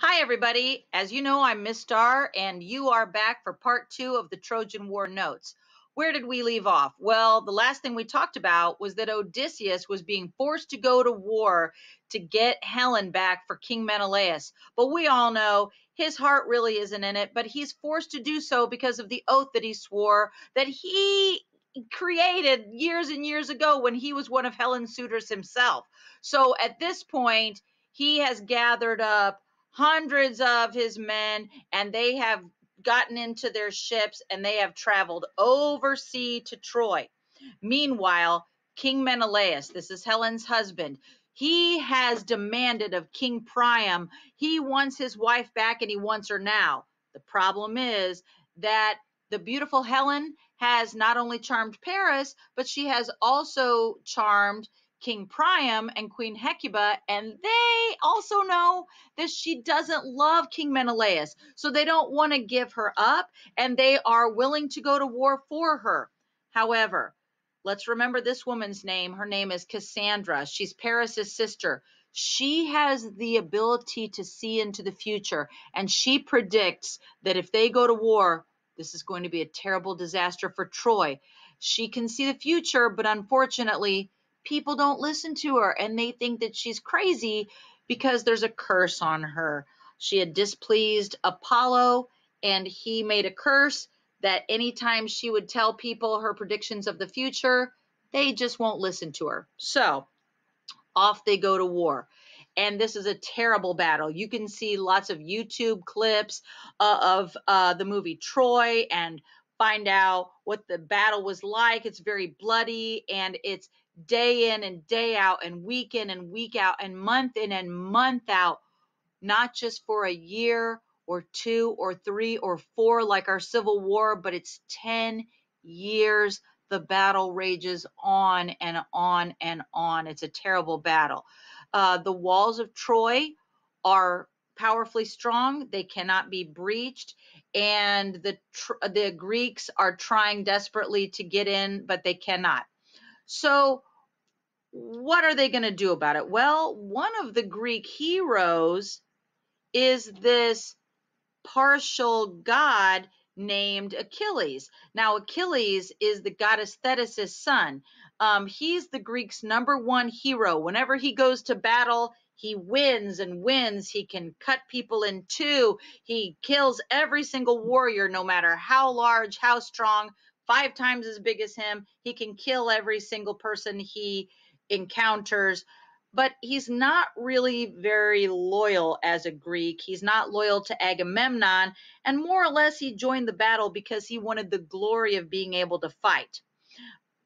Hi, everybody. As you know, I'm Miss Star, and you are back for part two of the Trojan War Notes. Where did we leave off? Well, the last thing we talked about was that Odysseus was being forced to go to war to get Helen back for King Menelaus. But we all know his heart really isn't in it, but he's forced to do so because of the oath that he swore that he created years and years ago when he was one of Helen's suitors himself. So at this point, he has gathered up hundreds of his men, and they have gotten into their ships and they have traveled oversea to Troy. Meanwhile, King Menelaus, this is Helen's husband, he has demanded of King Priam, he wants his wife back and he wants her now. The problem is that the beautiful Helen has not only charmed Paris, but she has also charmed King Priam and Queen Hecuba, and they also know that she doesn't love King Menelaus. So they don't want to give her up, and they are willing to go to war for her. However, let's remember this woman's name. Her name is Cassandra. She's Paris's sister. She has the ability to see into the future, and she predicts that if they go to war, this is going to be a terrible disaster for Troy. She can see the future, but unfortunately, people don't listen to her and they think that she's crazy because there's a curse on her. She had displeased Apollo, and he made a curse that anytime she would tell people her predictions of the future, they just won't listen to her. So off they go to war. And this is a terrible battle. You can see lots of YouTube clips of the movie Troy and find out what the battle was like. It's very bloody, and it's day in and day out and week in and week out and month in and month out, not just for a year or two or three or four like our Civil War, but it's 10 years. The battle rages on and on and on. It's a terrible battle. The walls of Troy are powerfully strong. They cannot be breached, and the Greeks are trying desperately to get in, but they cannot. So what are they going to do about it? Well, one of the Greek heroes is this partial god named Achilles. Now, Achilles is the goddess Thetis' son. He's the Greeks' number one hero. Whenever he goes to battle, he wins and wins. He can cut people in two. He kills every single warrior, no matter how large, how strong, 5 times as big as him. He can kill every single person he encounters, but he's not really very loyal as a Greek. He's not loyal to Agamemnon, and more or less he joined the battle because he wanted the glory of being able to fight.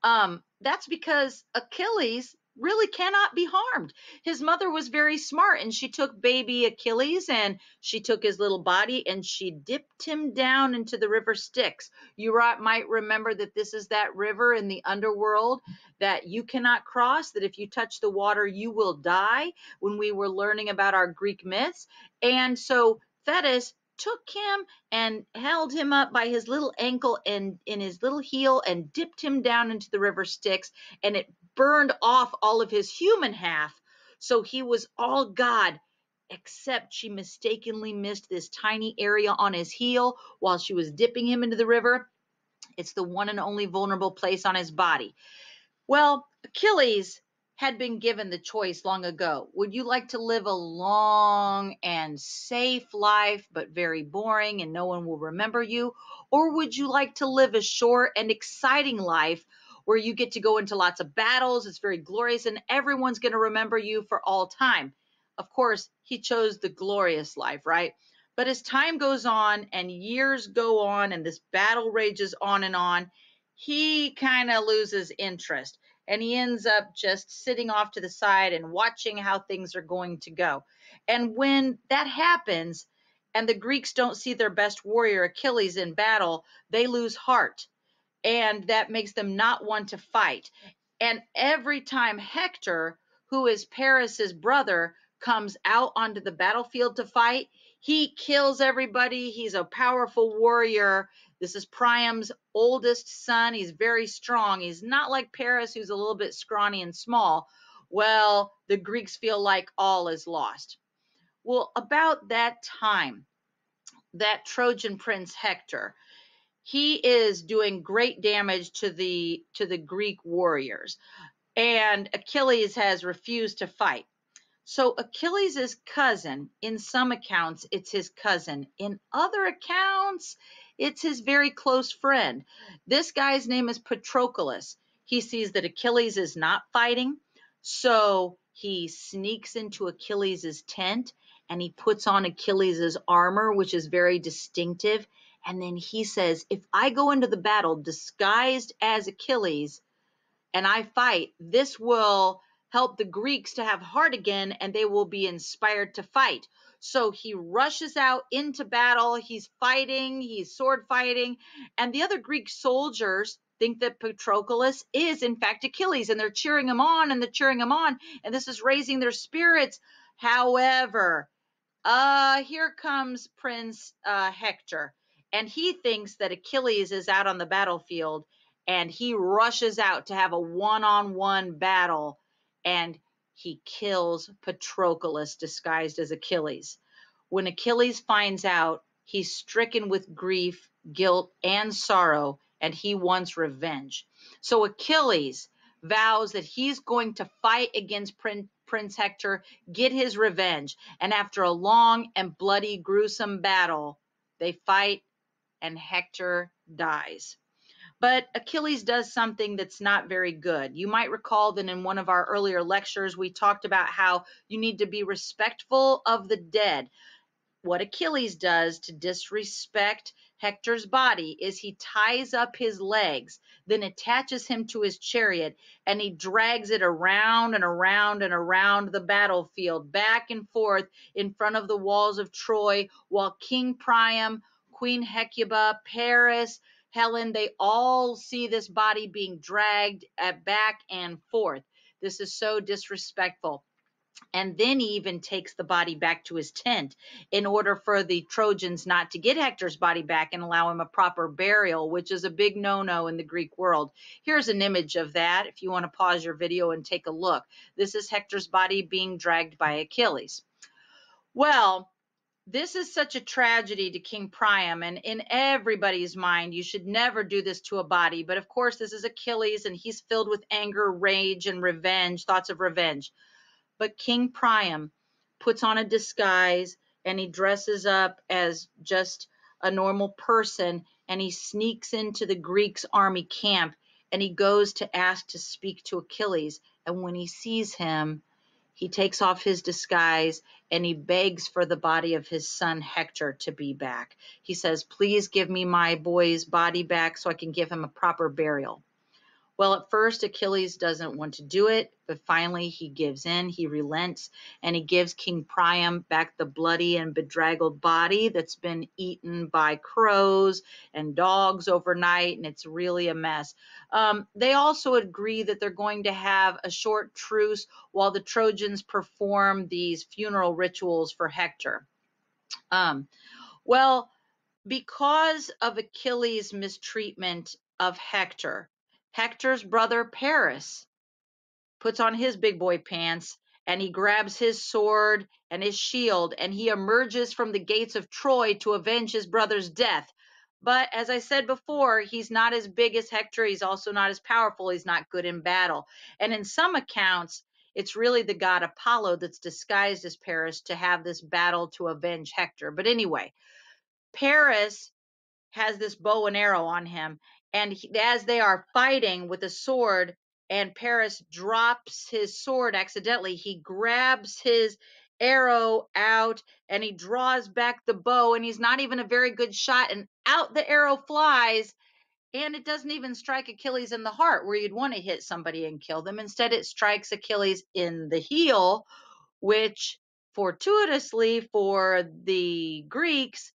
That's because Achilles really cannot be harmed. His mother was very smart, and she took baby Achilles and she took his little body and she dipped him down into the river Styx. You might remember that this is that river in the underworld that you cannot cross, that if you touch the water, you will die, when we were learning about our Greek myths. And so Thetis took him and held him up by his little ankle and in his little heel and dipped him down into the river Styx, and it burned off all of his human half. So he was all God, except she mistakenly missed this tiny area on his heel while she was dipping him into the river. It's the one and only vulnerable place on his body. Well, Achilles had been given the choice long ago. Would you like to live a long and safe life, but very boring and no one will remember you? Or would you like to live a short and exciting life where you get to go into lots of battles, it's very glorious, and everyone's going to remember you for all time? Of course, he chose the glorious life, right? But as time goes on and years go on and this battle rages on and on, he kind of loses interest, and he ends up just sitting off to the side and watching how things are going to go. And when that happens and the Greeks don't see their best warrior Achilles in battle, they lose heart, and that makes them not want to fight. And every time Hector, who is Paris's brother, comes out onto the battlefield to fight, he kills everybody. He's a powerful warrior. This is Priam's oldest son. He's very strong. He's not like Paris, who's a little bit scrawny and small. Well, the Greeks feel like all is lost. Well, about that time, that Trojan prince Hector, he is doing great damage to the Greek warriors, and Achilles has refused to fight. So Achilles' cousin, in some accounts, it's his cousin. In other accounts, it's his very close friend. This guy's name is Patroclus. He sees that Achilles is not fighting, so he sneaks into Achilles' tent and he puts on Achilles' armor, which is very distinctive. And then he says, if I go into the battle disguised as Achilles, and I fight, this will help the Greeks to have heart again and they will be inspired to fight. So he rushes out into battle. He's fighting, he's sword fighting, and the other Greek soldiers think that Patroclus is in fact Achilles, and they're cheering him on and they're cheering him on, and this is raising their spirits. However, here comes Prince Hector, and he thinks that Achilles is out on the battlefield, and he rushes out to have a one-on-one battle, and he kills Patroclus disguised as Achilles. When Achilles finds out, he's stricken with grief, guilt, and sorrow, and he wants revenge. So Achilles vows that he's going to fight against Prince Hector, get his revenge. And after a long and bloody, gruesome battle, they fight and Hector dies. But Achilles does something that's not very good. You might recall that in one of our earlier lectures, we talked about how you need to be respectful of the dead. What Achilles does to disrespect Hector's body is he ties up his legs, then attaches him to his chariot, and he drags it around and around and around the battlefield, back and forth in front of the walls of Troy, while King Priam, Queen Hecuba, Paris, Helen, they all see this body being dragged back and forth. This is so disrespectful. And then he even takes the body back to his tent in order for the Trojans not to get Hector's body back and allow him a proper burial, which is a big no-no in the Greek world. Here's an image of that if you want to pause your video and take a look. This is Hector's body being dragged by Achilles. Well, this is such a tragedy to King Priam, and in everybody's mind, you should never do this to a body. But of course, this is Achilles, and he's filled with anger, rage, and revenge, thoughts of revenge. But King Priam puts on a disguise and he dresses up as just a normal person, and he sneaks into the Greeks' army camp, and he goes to ask to speak to Achilles. And when he sees him, he takes off his disguise and he begs for the body of his son Hector to be back. He says, please give me my boy's body back so I can give him a proper burial. Well, at first, Achilles doesn't want to do it, but finally he gives in, he relents, and he gives King Priam back the bloody and bedraggled body that's been eaten by crows and dogs overnight, and it's really a mess. They also agree that they're going to have a short truce while the Trojans perform these funeral rituals for Hector. Well, because of Achilles' mistreatment of Hector, Hector's brother Paris puts on his big boy pants and he grabs his sword and his shield and he emerges from the gates of Troy to avenge his brother's death. But as I said before, he's not as big as Hector. He's also not as powerful. He's not good in battle. And in some accounts, it's really the god Apollo that's disguised as Paris to have this battle to avenge Hector. But anyway, Paris has this bow and arrow on him, and as they are fighting with a sword and Paris drops his sword accidentally, he grabs his arrow out and he draws back the bow, and he's not even a very good shot, and out the arrow flies, and it doesn't even strike Achilles in the heart where you'd want to hit somebody and kill them. Instead, it strikes Achilles in the heel, which fortuitously for the Greeks,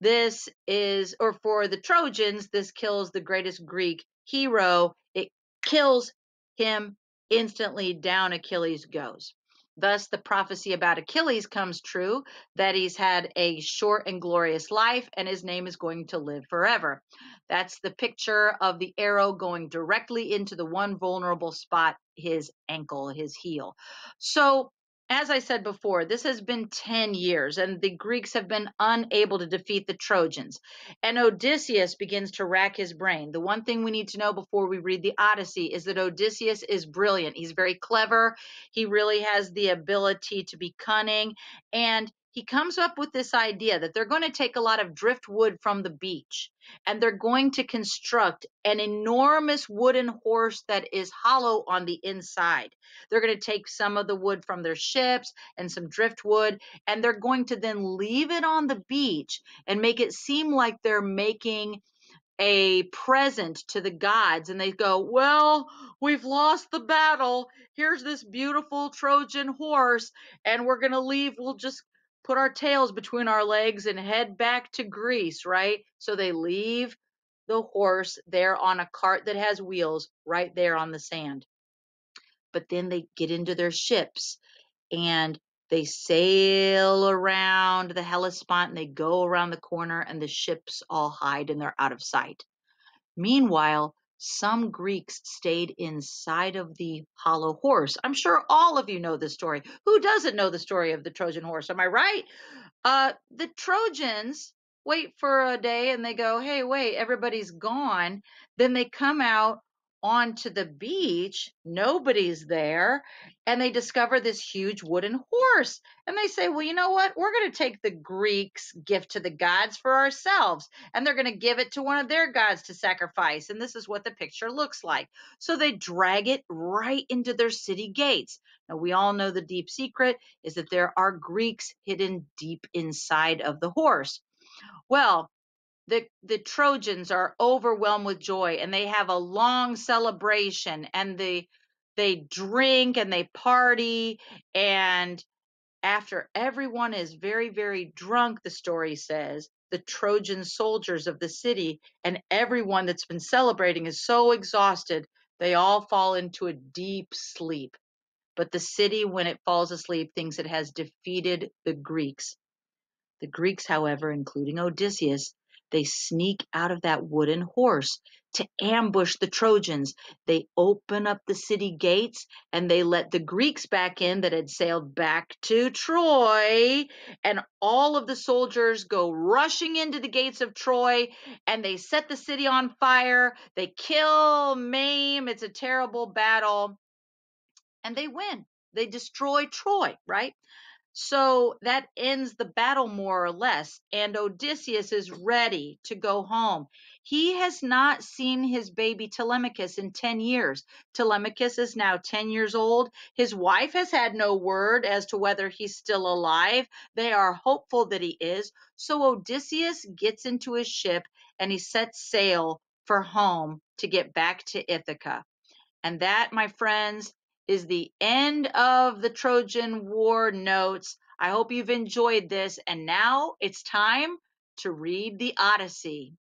this is, or for the Trojans, this kills the greatest Greek hero. It kills him instantly. Down Achilles goes. Thus, the prophecy about Achilles comes true, that he's had a short and glorious life, and his name is going to live forever. That's the picture of the arrow going directly into the one vulnerable spot, his ankle, his heel. So As I said before, this has been 10 years, and the Greeks have been unable to defeat the Trojans. And Odysseus begins to rack his brain. The one thing we need to know before we read the Odyssey is that Odysseus is brilliant. He's very clever. He really has the ability to be cunning. And he comes up with this idea that they're going to take a lot of driftwood from the beach and they're going to construct an enormous wooden horse that is hollow on the inside. They're going to take some of the wood from their ships and some driftwood, and they're going to then leave it on the beach and make it seem like they're making a present to the gods. And they go, well, we've lost the battle. Here's this beautiful Trojan horse, and we're going to leave. We'll just put our tails between our legs and head back to Greece, right? So they leave the horse there on a cart that has wheels right there on the sand. But then they get into their ships and they sail around the Hellespont and they go around the corner and the ships all hide and they're out of sight. Meanwhile, some Greeks stayed inside of the hollow horse. I'm sure all of you know the story. Who doesn't know the story of the Trojan horse? Am I right? The Trojans wait for a day and they go, hey, wait, everybody's gone. Then they come out onto the beach, nobody's there, and they discover this huge wooden horse. And they say, well, you know what? We're going to take the Greeks' gift to the gods for ourselves, and they're going to give it to one of their gods to sacrifice. And this is what the picture looks like. So they drag it right into their city gates. Now, we all know the deep secret is that there are Greeks hidden deep inside of the horse. Well, the Trojans are overwhelmed with joy and they have a long celebration and they drink and they party, and after everyone is very, very drunk, the story says, the Trojan soldiers of the city and everyone that's been celebrating is so exhausted, they all fall into a deep sleep. But the city, when it falls asleep, thinks it has defeated the Greeks. The Greeks, however, including Odysseus, they sneak out of that wooden horse to ambush the Trojans. They open up the city gates and they let the Greeks back in that had sailed back to Troy. And all of the soldiers go rushing into the gates of Troy and they set the city on fire. They kill, maim. It's a terrible battle. And they win. They destroy Troy, right? So that ends the battle more or less, and Odysseus is ready to go home. He has not seen his baby Telemachus in 10 years. Telemachus is now 10 years old. His wife has had no word as to whether he's still alive. They are hopeful that he is. So Odysseus gets into his ship and he sets sail for home to get back to Ithaca. And that, my friends, is the end of the Trojan War Notes. I hope you've enjoyed this. And now it's time to read the Odyssey.